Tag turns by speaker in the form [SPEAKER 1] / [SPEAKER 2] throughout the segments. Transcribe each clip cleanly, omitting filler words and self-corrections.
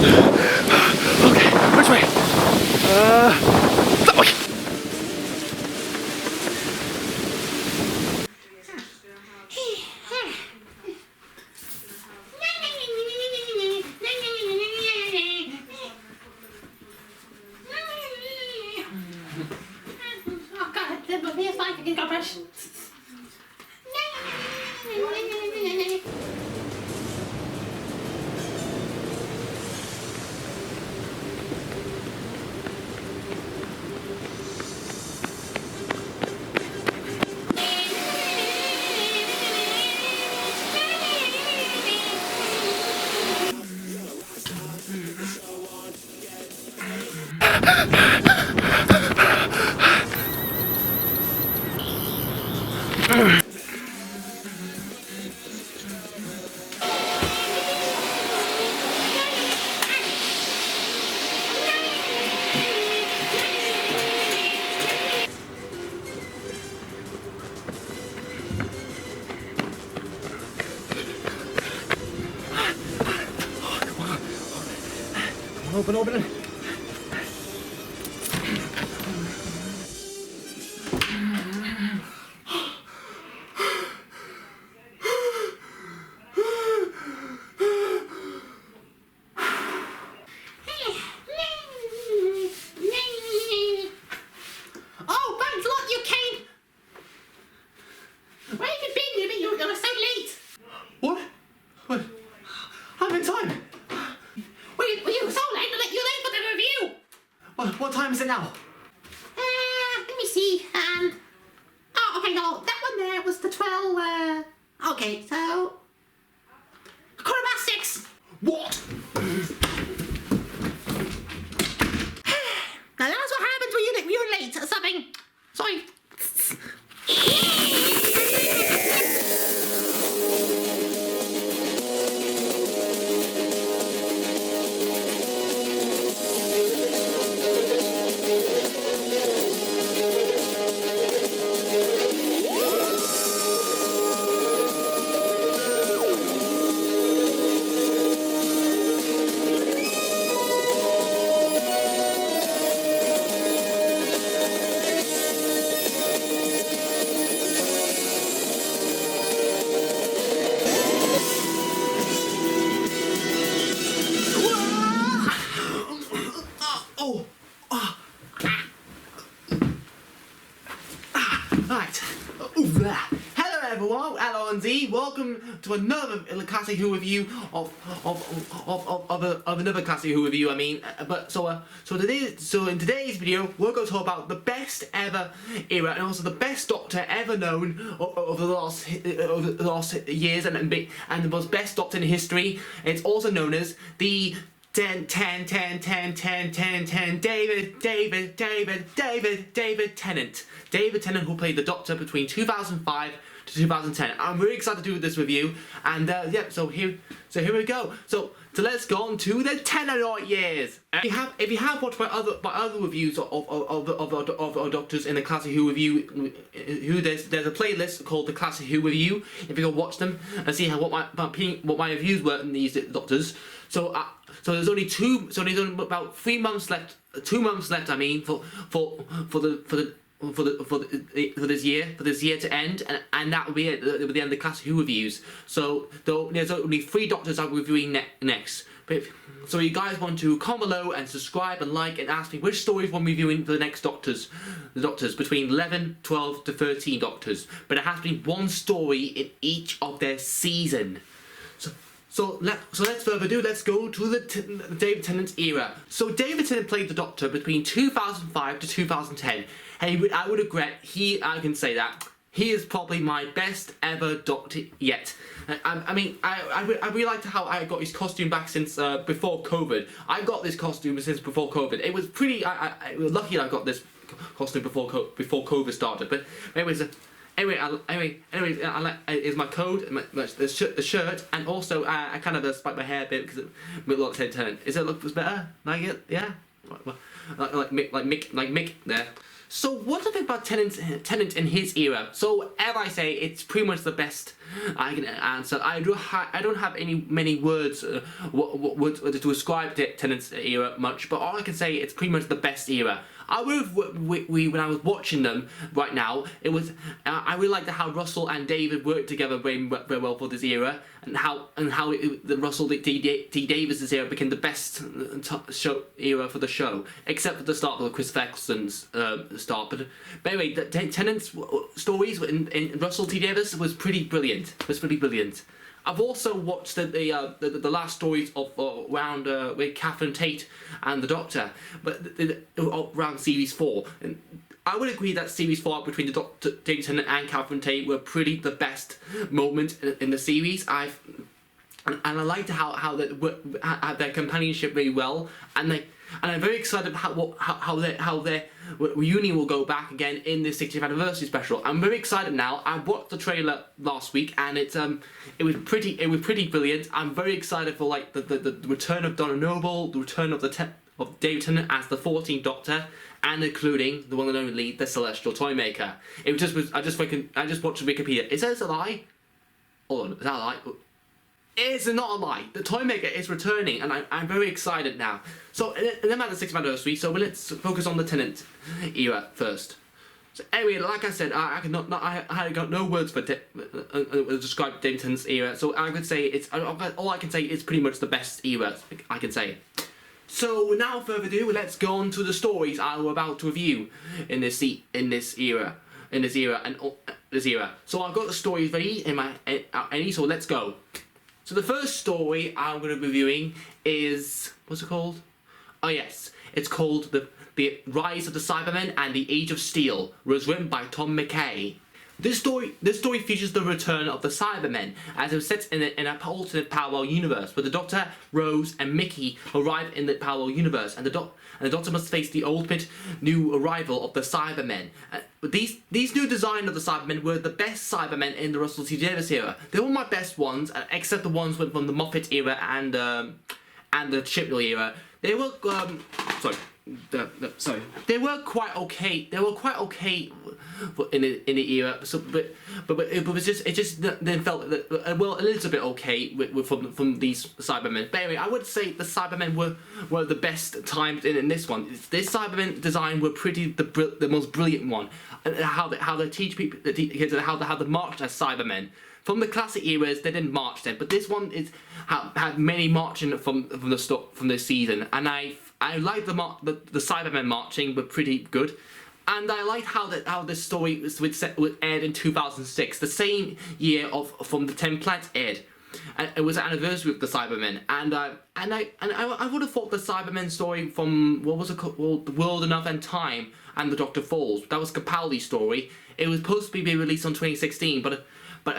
[SPEAKER 1] Okay, which way? That way.
[SPEAKER 2] Oh God, here's my fucking garbage.
[SPEAKER 1] Open it.
[SPEAKER 2] Oh, thanks a lot, you came. Where have you been? You were so late.
[SPEAKER 1] What? I'm in time.
[SPEAKER 2] Were you so late? You're late for the review.
[SPEAKER 1] What time is it now?
[SPEAKER 2] Let me see. Oh, okay, no, that one there was the 12, okay, so... 6:15.
[SPEAKER 1] What?
[SPEAKER 2] Now that's what happens when you're late or something. Sorry.
[SPEAKER 1] Right. There. Hello everyone, LONZ. Welcome to another Classic Who review of another Classic Who review. I mean, so in today's video we're going to talk about the best ever era and also the best Doctor ever known over the last years and the most best Doctor in history. It's also known as the 10 David Tennant. David Tennant, who played the Doctor between 2005 to 2010. I'm really excited to do this review, and yeah, so here we go. So let's go on to the Tennant years. If you have watched my other reviews of Doctors in the Classic Who review, there's a playlist called the Classic Who review. If you go watch them and see what my reviews were in these Doctors. So there's only about 3 months left. 2 months left. I mean, for this year to end, and that will be it. At the end of the Classic Who reviews. So there's only 3 Doctors I'm reviewing next. But so you guys want to comment below and subscribe and like and ask me which stories I'm reviewing for the next Doctors. The Doctors between 11, 12 to 13 Doctors. But it has to be one story in each of their season. So let's further ado, let's go to the David Tennant era. So David Tennant played the Doctor between 2005 to 2010, and I would regret, I can say that, he is probably my best ever Doctor yet. I mean, I really liked how I got his costume back since before COVID. I got this costume since before COVID. It was pretty, I was lucky I got this costume before COVID started, but anyways, I like is my coat, the shirt, and also I kind of spiked my hair a bit because it looks like Tennant. Is it look better? Like it? Yeah. Like Mick there. So what's the thing about Tennant in his era? So as I say, it's pretty much the best I can answer. I don't have many words to describe the Tennant's era much, but all I can say it's pretty much the best era. I would when I was watching them right now, it was I really liked how Russell and David worked together very well for this era, and how the Russell T Davis' era became the best show era for the show, except for the start of Chris Eccleston's start. But anyway, the Tennant's stories in Russell T Davis was pretty brilliant. I've also watched the last stories of around with Catherine Tate and the Doctor, but around series 4. And I would agree that series 4 between the Doctor, David Tennant and Catherine Tate were pretty the best moment in the series. And I liked how they had their companionship very well, and I'm very excited how their reunion will go back again in the 60th anniversary special. I'm very excited now. I watched the trailer last week, and it was pretty brilliant. I'm very excited for like the return of Donna Noble, the return of David Tennant as the 14th Doctor, and including the one and only the Celestial Toymaker. I just watched Wikipedia. It says a lie. Hold on, is that a lie? It's not a lie. The Toymaker is returning, and I'm very excited now. So, and then at the 6th anniversary, so let's focus on the Tennant era first. So anyway, like I said, I got no words for describe David Tennant's era. So I could say all I can say is pretty much the best era I can say. So without further ado, let's go on to the stories I'm about to review in this era. So I've got the stories ready so let's go. So the first story I'm going to be reviewing is, what's it called? Oh yes, it's called The Rise of the Cybermen and the Age of Steel. It was written by Tom McKay. This story features the return of the Cybermen, as it was set in an alternate parallel universe, where the Doctor, Rose, and Mickey arrive in the parallel universe, and the Doctor must face the ultimate new arrival of the Cybermen. These new design of the Cybermen were the best Cybermen in the Russell T Davies era. They were my best ones, except the ones from the Moffat era and the Chibnall era. They were they were quite okay. They were quite okay in the era. So, but it just then felt that, a little bit okay from these Cybermen. But anyway, I would say the Cybermen were the best times in this one. This Cybermen design were the most brilliant one. And how they teach people how to march as Cybermen. From the classic eras, they didn't march then, but this one had many marching from this season, and I liked the Cybermen marching were pretty good, and I liked how this story was aired in 2006, the same year from the 10 Planets aired, and it was the anniversary of the Cybermen, and I would have thought the Cybermen story from what was it called, The World Enough and Time and the Doctor Falls, that was Capaldi's story. It was supposed to be released on 2016, but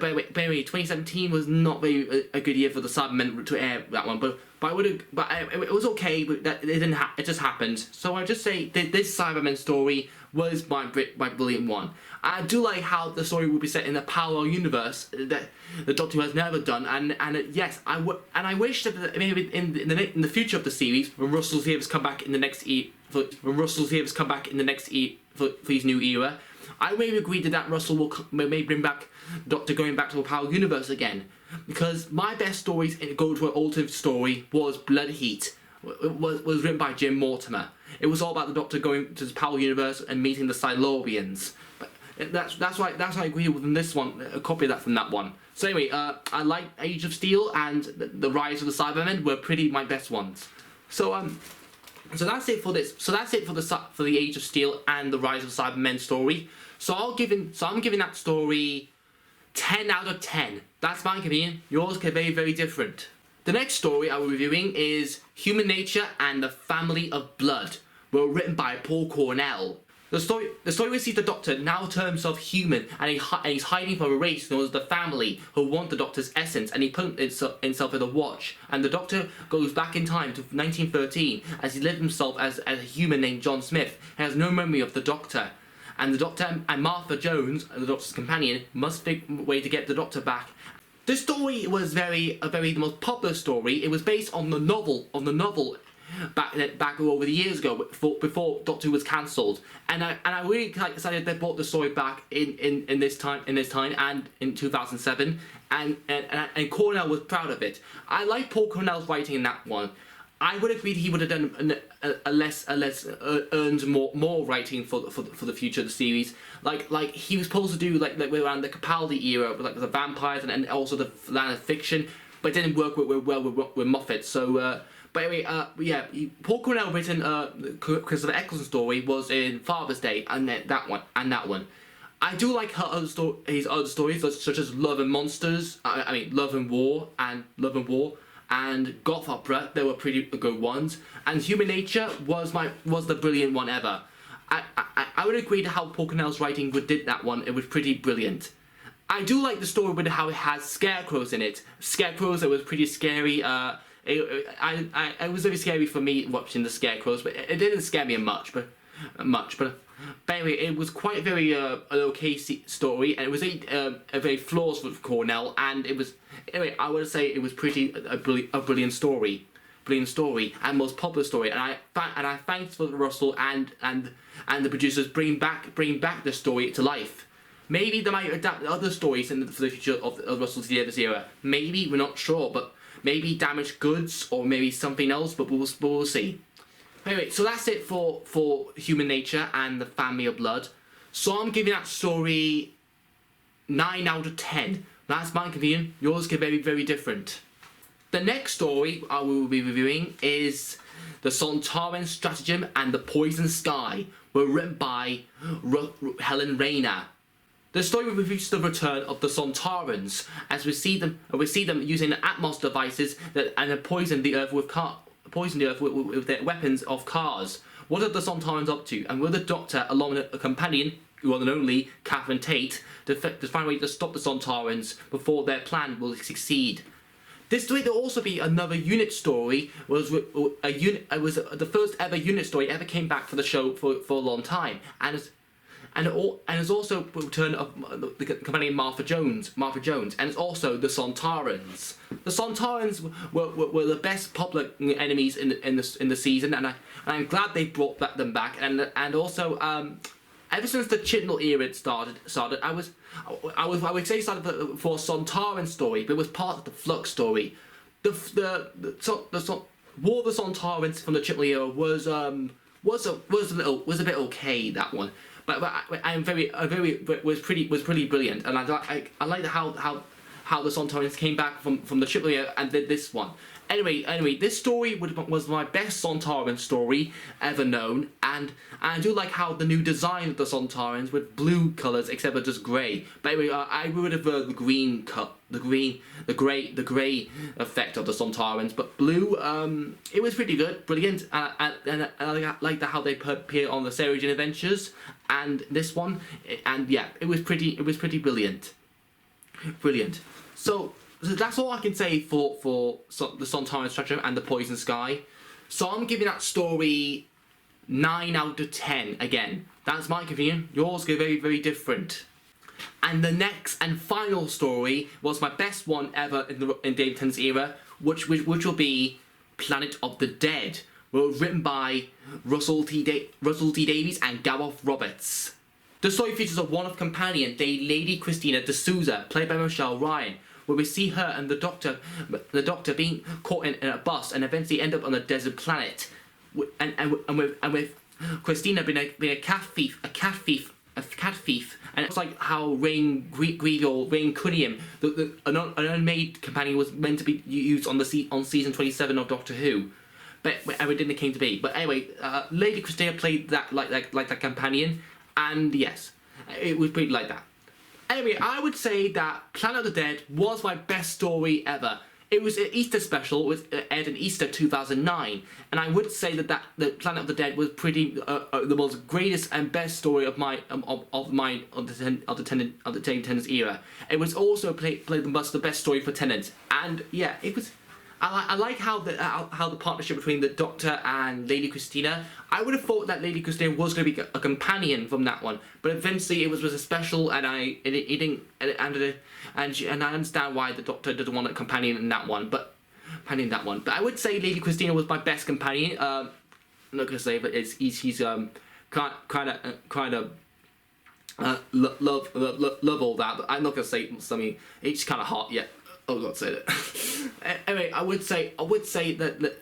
[SPEAKER 1] anyway, 2017 was not a good year for the Cybermen to air that one. But it was okay. But that it didn't. It just happened. So I just say that this Cybermen story was my brilliant one. I do like how the story will be set in a parallel universe that the Doctor has never done. Yes, I wish that maybe in the future of the series, when Russell T Davies come back in the next for his new era, I maybe agree that Russell will maybe bring back Doctor going back to a parallel universe again, because my best stories in Go to an Alternate Story was Blood Heat. It was written by Jim Mortimer. It was all about the Doctor going to the parallel universe and meeting the Silurians. But that's why I agree with this one. A copy of that from that one. So anyway, I like Age of Steel and the Rise of the Cybermen were pretty my best ones. So that's it for this. So that's it for the Age of Steel and the Rise of the Cybermen story. So I'm giving that story 10 out of 10. That's my opinion. Yours can be very, very different. The next story I will be reviewing is Human Nature and the Family of Blood, written by Paul Cornell. The story receives the Doctor, now termed himself human, and he's hiding from a race known as the Family, who want the Doctor's essence, and he put himself in a watch. And the Doctor goes back in time to 1913, as he lived himself as a human named John Smith, and has no memory of the Doctor. And the Doctor and Martha Jones, the Doctor's companion, must figure a way to get the Doctor back. This story was the most popular story. It was based on the novel back over the years ago before Doctor Who was cancelled, and I really excited they brought the story back in this time and in 2007, and Cornell was proud of it. I like Paul Cornell's writing in that one. I would agree he would have done earned more writing for the future of the series. Like he was supposed to do like around the Capaldi era, like the vampires and also the land of fiction, but it didn't work well with Moffat. So, but anyway, yeah, Paul Cornell written Christopher Eccleston story was in Father's Day, and that one. I do like his other stories, such as Love and Monsters. I mean, Love and War, and Goth Opera. They were pretty good ones. And Human Nature was the brilliant one ever. I would agree to how Paul Cornell's writing did that one. It was pretty brilliant. I do like the story with how it has scarecrows in it. Scarecrows that was pretty scary. It was very scary for me watching the scarecrows, but it didn't scare me much. But anyway, it was quite very an okay story, and it was a very flaws for Cornell, and it was anyway. I would say it was a brilliant story, and most popular story. And I thanks for Russell and the producers bring back the story to life. Maybe they might adapt other stories for the future of Russell's this era. Maybe, we're not sure, but maybe Damaged Goods or maybe something else. But we'll see. Anyway, so that's it for Human Nature and the Family of Blood. So I'm giving that story 9 out of 10. That's my opinion. Yours could be very, very different. The next story I will be reviewing is the Sontaran Stratagem and the Poison Sky, were written by Helen Rayner. The story reviews the return of the Sontarans as we see them using Atmos devices and poison the Earth with their weapons of cars. What are the Sontarans up to, and will the Doctor, along with a companion, one and only Catherine Tate, to find a way to stop the Sontarans before their plan will succeed? This story will also be another unit story. It was the first ever unit story ever came back for the show for a long time, and it's also the return of the companion Martha Jones, and it's also the Sontarans. The Sontarans were the best public enemies in the season, and I'm glad they brought them back. And also ever since the Chibnall era started, I would say started for a Sontaran story, but it was part of the Flux story. The War of the Sontarans from the Chibnall era was a bit okay, that one. But was pretty brilliant, and I like how the Sontarans came back from the Chibnall era and did this one. Anyway, this story was my best Sontaran story ever known, and I do like how the new design of the Sontarans with blue colours except for just grey. But anyway, I would have the green cut, the grey effect of the Sontarans, but blue. It was pretty good, brilliant, and I like how they appear on the Sarah Jane Adventures and this one, and yeah, it was pretty brilliant. So that's all I can say for the Sontaran Stratagem and the Poison Sky. So I'm giving that story 9 out of 10 again. That's my opinion. Yours go very, very different. And the next and final story was my best one ever in David Tennant's era, which will be Planet of the Dead. Were written by Russell T Davies and Gareth Roberts. The story features a one-off companion, Lady Christina D'Souza, played by Michelle Ryan, where we see her and the Doctor being caught in a bus and eventually end up on a desert planet, and with Christina being a cat thief, and it's like how Rain Cunningham, an unmade companion, was meant to be used on season 27 of Doctor Who, but it didn't came to be. But anyway, Lady Christina played that like that companion, and yes, it was pretty like that. Anyway, I would say that Planet of the Dead was my best story ever. It was an Easter special. It was aired in Easter 2009, and I would say that the Planet of the Dead was pretty the most greatest and best story of the Tennant's era. It was also played the best story for Tennant, and yeah, it was. I like how the partnership between the Doctor and Lady Christina. I would have thought that Lady Christina was going to be a companion from that one, but eventually it was a special, and I understand why the Doctor didn't want a companion in that one. But companion that one. But I would say Lady Christina was my best companion. I'm not gonna say, but he's kind of love all that. But I'm not gonna say something. It's kind of hot yet. Oh, God, say that. Anyway, I would say that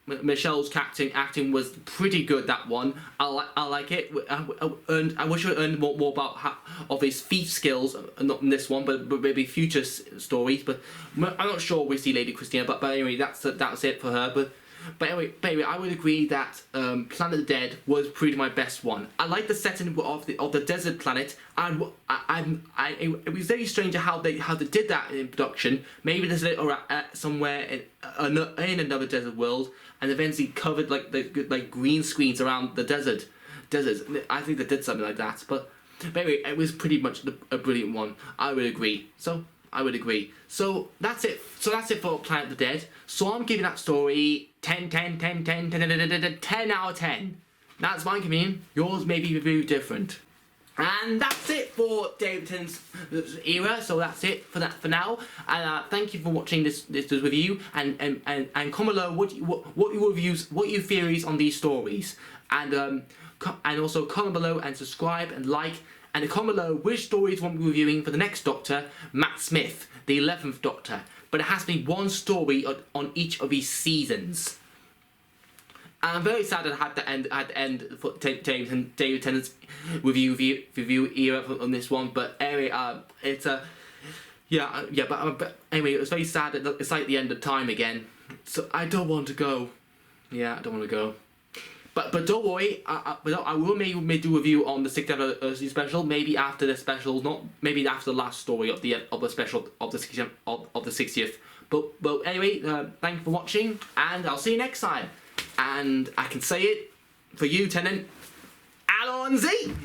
[SPEAKER 1] Michelle's acting was pretty good. That one, I like it. I wish I earned more about of his feat skills, not in this one, but maybe future stories. But I'm not sure we see Lady Christina. But anyway, that's it for her. But anyway, I would agree that Planet of the Dead was pretty my best one. I like the setting of the desert planet, and it was very strange how they did that in production. Maybe there's somewhere in another desert world, and eventually covered like green screens around the desert. I think they did something like that. But anyway, it was pretty much a brilliant one. I would agree. I would agree. So that's it. So that's it for Planet of the Dead. So I'm giving that story 10 out of 10. That's my opinion. Yours may be very different. And that's it for David Tennant's era. So that's it for now. And thank you for watching this review. And comment below what your reviews, what your theories on these stories. And also comment below and subscribe and like. And comment below which stories you want me reviewing for the next Doctor, Matt Smith, the 11th Doctor. But it has to be one story on each of these seasons. And I'm very sad I had to end for David Tennant's review era on this one. But anyway, it's a but anyway, it was very sad. It's like the end of time again. So I don't want to go. Yeah, I don't want to go. But don't worry, I will maybe do a review on the 6th anniversary special. Maybe after the special, maybe after the last story of the special of the 60th. But anyway, thank you for watching, and I'll see you next time. And I can say it for you, Tennant. Alonzi!